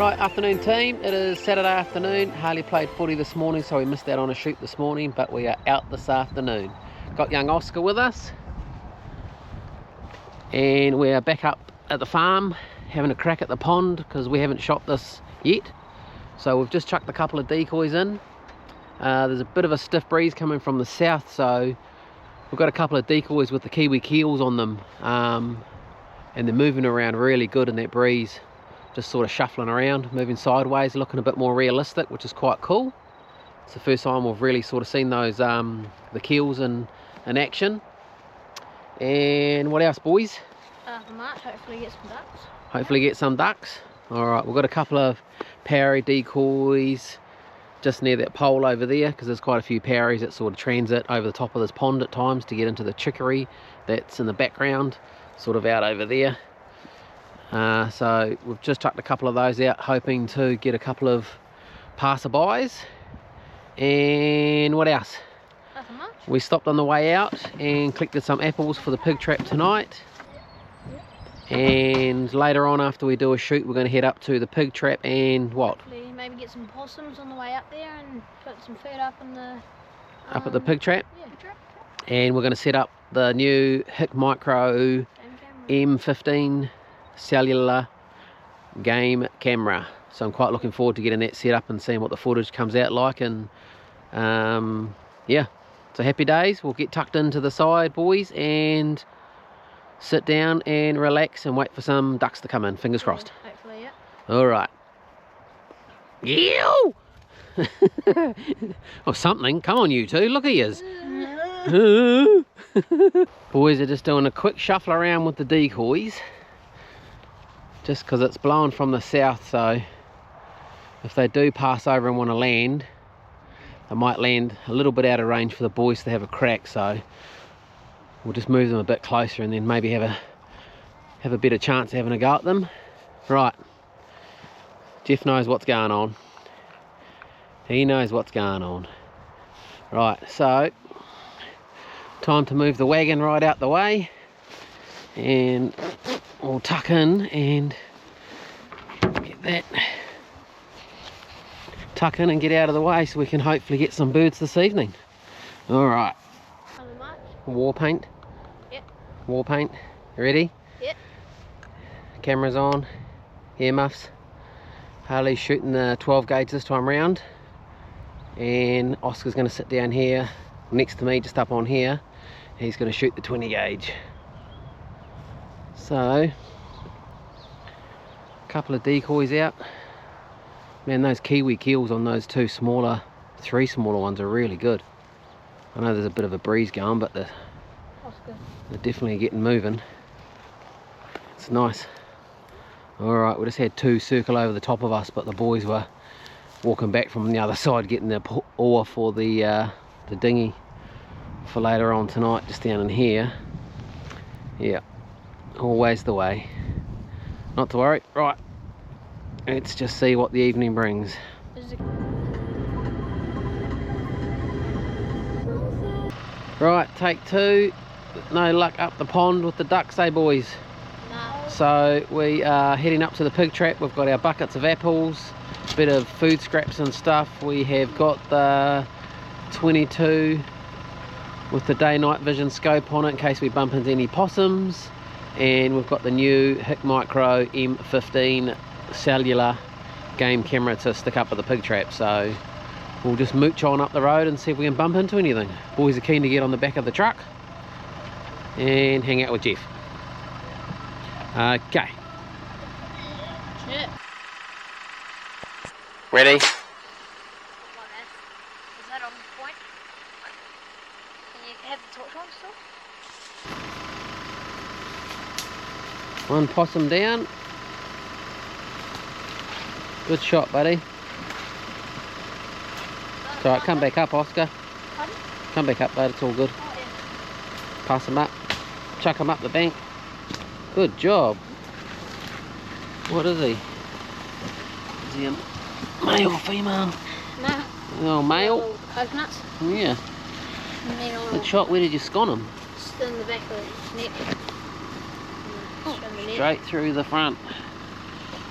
Right, afternoon team, it is Saturday afternoon. Harley played footy this morning, so we missed out on a shoot this morning, but we are out this afternoon. Got young Oscar with us, and we are back up at the farm having a crack at the pond because we haven't shot this yet. So we've just chucked a couple of decoys in. There's a bit of a stiff breeze coming from the south, so we've got a couple of decoys with the kiwi keels on them, and they're moving around really good in that breeze. Just sort of shuffling around, moving sideways, looking a bit more realistic, which is quite cool. It's the first time we've really sort of seen those the keels in action. And what else, boys? March, hopefully get some ducks. Hopefully get some ducks. All right, we've got a couple of parry decoys just near that pole over there, because there's quite a few parries that sort of transit over the top of this pond at times to get into the chicory that's in the background, sort of out over there. So we've just chucked a couple of those out, hoping to get a couple of passerbys. And what else? Nothing much. We stopped on the way out and collected some apples for the pig trap tonight. And later on, after we do a shoot, we're going to head up to the pig trap and what? Hopefully maybe get some possums on the way up there and put some food up in the... up at the pig trap? Yeah, trap. And we're going to set up the new Hikmicro M15 cellular game camera, so I'm quite looking forward to getting that set up and seeing what the footage comes out like. And yeah, so happy days. We'll get tucked into the side, boys, and sit down and relax and wait for some ducks to come in, fingers crossed. Hopefully, yeah. All right. Or something. Come on, you two, look at yous. Boys are just doing a quick shuffle around with the decoys, just because it's blowing from the south, so if they do pass over and want to land, they might land a little bit out of range for the boys to have a crack. So we'll just move them a bit closer and then maybe have a better chance of having a go at them. Right, Jeff knows what's going on. He knows what's going on. Right, so time to move the wagon right out the way, and we'll tuck in and get that, tuck in and get out of the way so we can hopefully get some birds this evening. All right. War paint. Yep. War paint. Ready? Yep. Cameras on. Earmuffs. Harley's shooting the 12 gauge this time round, and Oscar's going to sit down here next to me, just up on here. He's going to shoot the 20 gauge. So, a couple of decoys out. Man, those kiwi keels on those three smaller ones are really good. I know there's a bit of a breeze going, but they're definitely getting moving. It's nice. Alright, we just had two circle over the top of us, but the boys were walking back from the other side getting the ore for the dinghy for later on tonight, just down in here. Yeah, always the way. Not to worry. Right, let's just see what the evening brings. Right, take two. No luck up the pond with the ducks, eh, boys? No. So we are heading up to the pig trap. We've got our buckets of apples, a bit of food scraps and stuff. We have got the 22 with the day-night vision scope on it in case we bump into any possums, and we've got the new Hikmicro M15 cellular game camera to stick up at the pig trap. So we'll just mooch on up the road and see if we can bump into anything. Boys are keen to get on the back of the truck and hang out with Jeff. Okay. Yeah. Ready? Is that on point? Can you have the torch on still? One possum down. Good shot, buddy. It's alright, come back up, Oscar. Pardon? Come back up, bud, it's all good. Oh, yeah. Pass them up. Chuck them up the bank. Good job. What is he? Is he a male or female? No. Oh, male? Little coconuts. Yeah. And then all Good shot. Where did you scon him? just in the back of his neck. Straight through the front.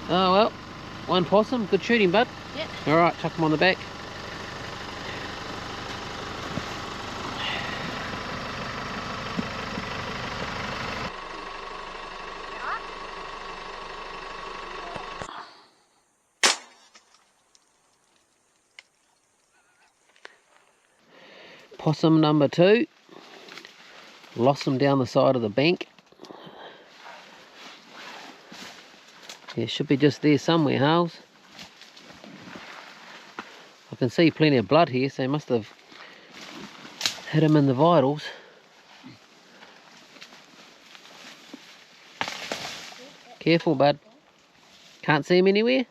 Oh well. One possum, good shooting, bud. Yep. Alright, chuck him on the back. Possum number 2. Lost him down the side of the bank. Yeah, should be just there somewhere, Hales. I can see plenty of blood here, so he must have hit him in the vitals. Careful, bud. Can't see him anywhere?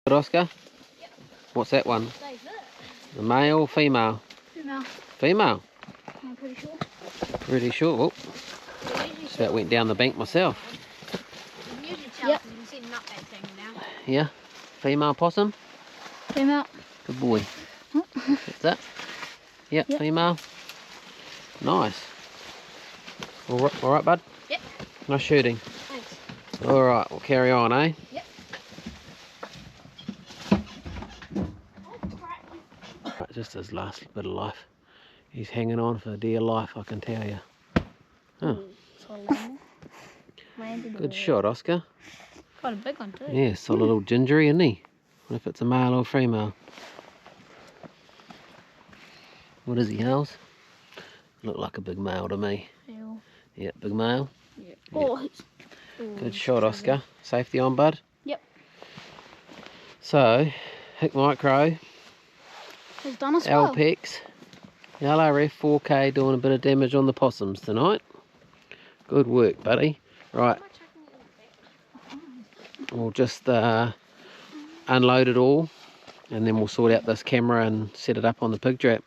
Oscar? Yep. What's that one? Save it. The male or female? Female. Female? I'm pretty sure. Pretty sure. Oh, so that went down the bank myself. You can usually tell because you can see the nut that thing now. Yeah. Female possum? Female. Good boy. That's it. Yep, Yep. female. Nice. All right, bud? Yep. Nice shooting. Thanks. Alright, we'll carry on, eh? Yep. Right, just his last bit of life. He's hanging on for dear life, I can tell you. Huh. Good shot, Oscar. Quite a big one too. Yeah, solid little gingery, isn't he? What if it's a male or female? What is he, Hales? Look like a big male to me. Yeah, big male. Yeah. Oh, good shot, Oscar. Safety on, bud? Yep. So, Hikmicro Has done us well. LPX, LRF 4K doing a bit of damage on the possums tonight. Good work, buddy. Right, we'll just unload it all and then we'll sort out this camera and set it up on the pig trap.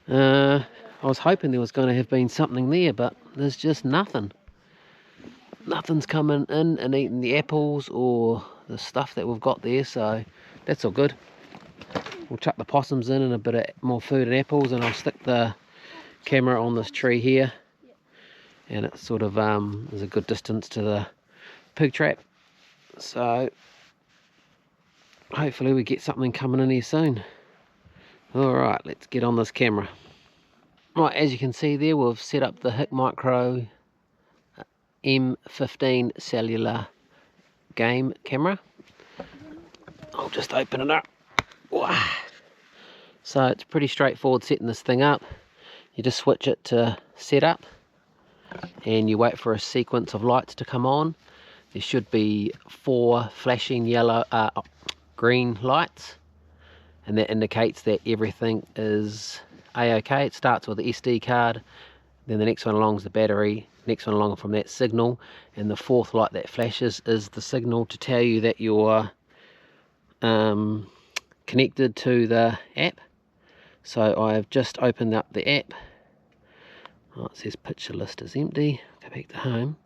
I was hoping there was going to have been something there, but there's just nothing. Nothing's coming in and eating the apples or the stuff that we've got there, so that's all good. We'll chuck the possums in and a bit of more food and apples, and I'll stick the camera on this tree here, and it's sort of there's a good distance to the pig trap, so hopefully we get something coming in here soon. Alright, let's get on this camera. Right, as you can see there, we've set up the Hikmicro M15 cellular game camera. I'll just open it up. Wow. So it's pretty straightforward setting this thing up. You just switch it to setup and you wait for a sequence of lights to come on. There should be 4 flashing green lights, and that indicates that everything is a-okay. It starts with the SD card, then the next one along is the battery, next one along from that signal, and the 4th light that flashes is the signal to tell you that you're connected to the app. So I've just opened up the app. Oh, it says picture list is empty. Go back to home.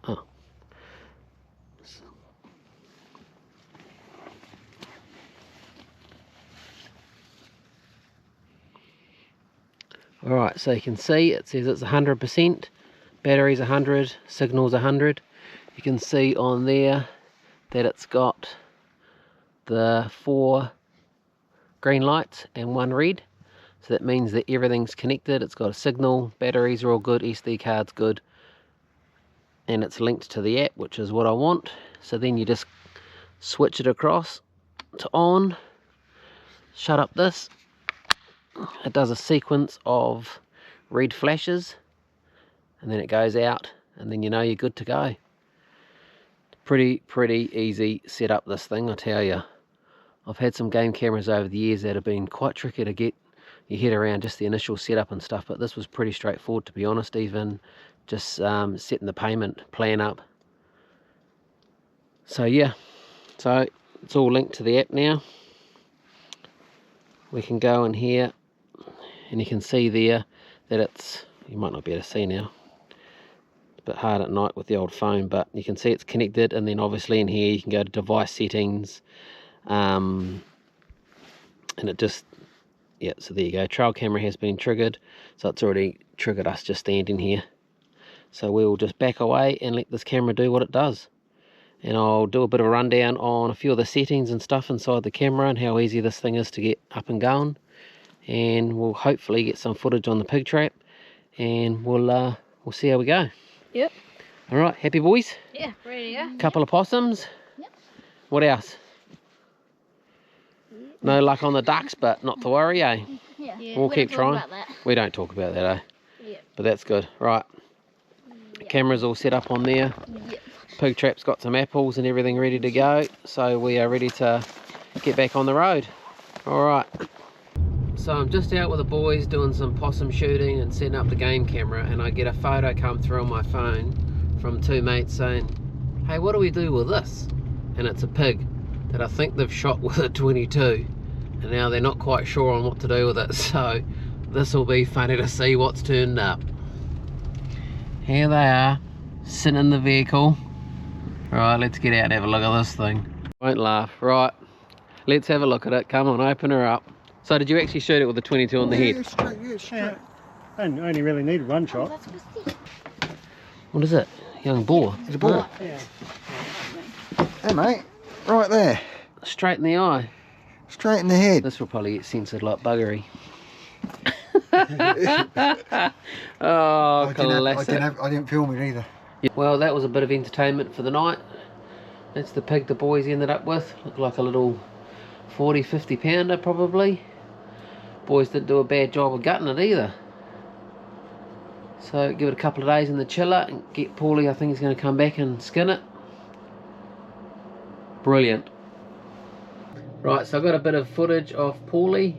Oh. Alright, so you can see it says it's 100%, battery's 100, signal's 100. You can see on there that it's got the 4 green lights and 1 red. So that means that everything's connected. It's got a signal, batteries are all good, SD card's good, and it's linked to the app, which is what I want. So then you just switch it across to on, shut up this. It does a sequence of red flashes and then it goes out, and then you know you're good to go. Pretty easy set up, this thing, I tell you. I've had some game cameras over the years that have been quite tricky to get your head around, just the initial setup and stuff, but this was pretty straightforward, to be honest. Even just setting the payment plan up. So yeah, so it's all linked to the app now. We can go in here and you can see there that it's, you might not be able to see now, a bit hard at night with the old phone, but you can see it's connected, and then obviously in here you can go to device settings, and it just, yeah, so there you go, trail camera has been triggered, so it's already triggered us just standing here. So we'll just back away and let this camera do what it does, and I'll do a bit of a rundown on a few of the settings and stuff inside the camera and how easy this thing is to get up and going, and we'll hopefully get some footage on the pig trap, and we'll see how we go. Yep. All right, happy boys? Yeah, ready to go. Couple of possums. Yep. What else? No luck on the ducks, but not to worry, eh? Yeah. We'll keep trying. We don't talk about that, eh? Yeah. But that's good. Right. Yep. Camera's all set up on there. Yep. Pig trap's got some apples and everything ready to go. So we are ready to get back on the road. All right. So I'm just out with the boys doing some possum shooting and setting up the game camera, and I get a photo come through on my phone from two mates saying, hey, what do we do with this? And it's a pig that I think they've shot with a 22, and now they're not quite sure on what to do with it. So this will be funny to see what's turned up. Here they are, sitting in the vehicle. Right, let's get out and have a look at this thing. Won't laugh. Right, let's have a look at it. Come on, open her up. So did you actually shoot it with a 22 on the head? Yeah, straight. I only really needed one shot. What is it? Young boar? It's a boar. Yeah. Hey mate, right there. Straight in the eye. Straight in the head. This will probably get censored like buggery. Oh, classic. I didn't film it either. Yeah, well, that was a bit of entertainment for the night. That's the pig the boys ended up with. Looked like a little 40-50 pounder probably. Boys didn't do a bad job of gutting it either. So give it a couple of days in the chiller and get Paulie. I think he's going to come back and skin it. Brilliant. Right, so I've got a bit of footage of Paulie.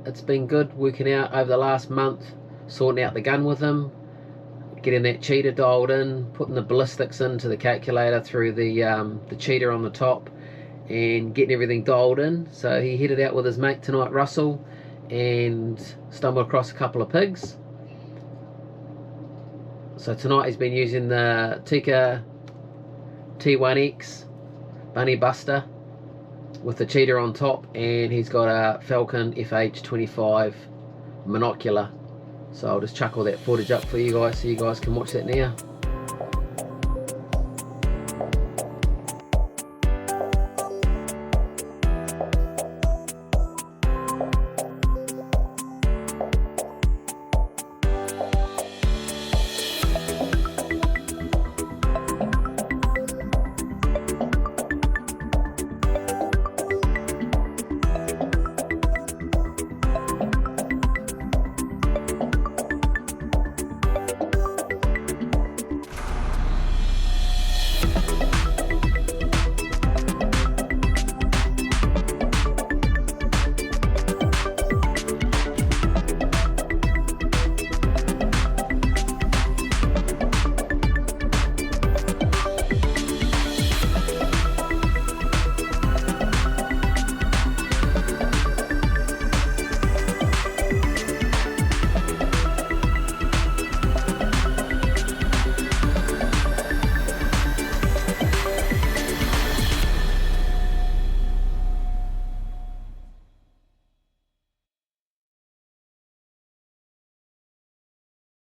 It's been good working out over the last month, sorting out the gun with him, getting that Cheeta dialed in, putting the ballistics into the calculator through the Cheeta on the top, and getting everything dialed in. So he headed out with his mate tonight, Russell, and stumbled across a couple of pigs. So tonight he's been using the Tika T1X Bunny Buster with the Cheeta on top, and he's got a Falcon FH25 monocular. So I'll just chuck all that footage up for you guys so you guys can watch that now.